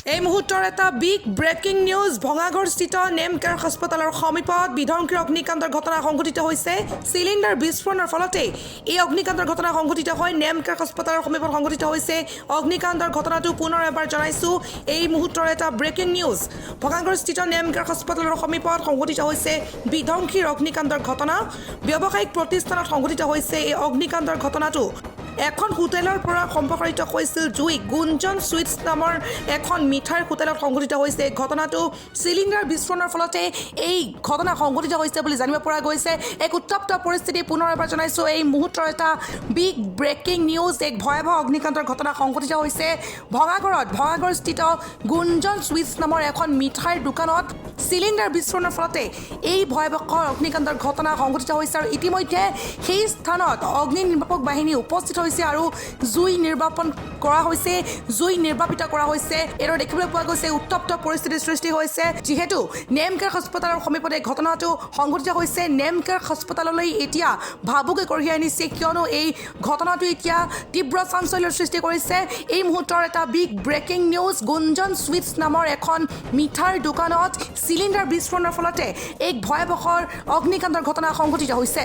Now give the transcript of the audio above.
এই মুহূৰ্তৰ এটা বিগ ব্ৰেকিং নিউজ ভঙাগড়স্থিত নেমকেয়াৰ হাস্পতালৰ সমীপত বিধ্বংসী অগ্নিকাণ্ডৰ ঘটনা সংঘটিত হৈছে সিলিণ্ডাৰ বিস্ফোৰণৰ ফলতে এই অগ্নিকাণ্ডৰ ঘটনা সংঘটিত হয় নেমকেয়াৰ হাস্পতালৰ সমীপত সংঘটিত হৈছে অগ্নিকাণ্ডৰ ঘটনাটো পুনৰ এবাৰ জনাইছো এই মুহূৰ্তৰ এটা ব্ৰেকিং নিউজ ভঙাগড়স্থিত নেমকেয়াৰ হাস্পতালৰ সমীপত সংঘটিত হৈছে বিধ্বংসী অগ্নিকাণ্ডৰ ঘটনা ব্যৱসায়িক প্ৰতিষ্ঠানত সংঘটিত হৈছে এই অগ্নিকাণ্ডৰ ঘটনাটো এখন হোটেলৰ পৰা সম্পৰ্কিত হৈছিল জুই গুঞ্জন সুইটছ নামৰ এখন মিঠাইৰ হোটেলত সংঘটিত হৈছে ঘটনাটো সিলিণ্ডাৰ বিস্ফোৰণৰ ফলতে এই ঘটনা সংঘটিত হৈছে বুলি জানিব পৰা গৈছে এক উত্তপ্ত পৰিস্থিতি পুনৰ এবাৰ জনাইছো এই মুহূৰ্তৰ এটা বিগ ব্ৰেকিং নিউজ এক ভয়াৱহ অগ্নিকাণ্ডৰ ঘটনা সংঘটিত হৈছে ভঙাগড়স্থিত গুঞ্জন সুইটছ নামৰ এখন মিঠাইৰ দোকানত সিলিণ্ডাৰ বিস্ফোৰণৰ ফলতে এই ভয়াৱহ অগ্নিকাণ্ডৰ ঘটনা সংঘটিত হৈছে আৰু ইতিমধ্যে সেই স্থানত অগ্নি নিৰ্বাপক বাহিনী উপস্থিত হৈছে আৰু জুই নিৰ্বাপন কৰা হৈছে জুই নিৰ্বাপিত কৰা হৈছে এৰ দেখিবলৈ পোৱা গৈছে উত্তপ্ত পৰিস্থিতিৰ সৃষ্টি হৈছে যেহেতু নেমকেয়াৰ হাস্পতালৰ সমীপতে ঘটনাটো সংঘটিত হৈছে নেমকেয়াৰ হাস্পতাললৈ এতিয়া ভাবুকি কঢ়িয়াই আনিছে কিয়নো এই ঘটনাটো এতিয়া তীব্ৰ চাঞ্চল্যৰ সৃষ্টি কৰিছে এই মুহূৰ্তৰ এটা বিগ ব্ৰেকিং নিউজ গুঞ্জন সুইটছ নামৰ এখন মিঠাইৰ দোকানত সিলিণ্ডাৰ বিস্ফোৰণৰ ফলতে এক ভয়াৱহ অগ্নিকাণ্ডৰ ঘটনা সংঘটিত হৈছে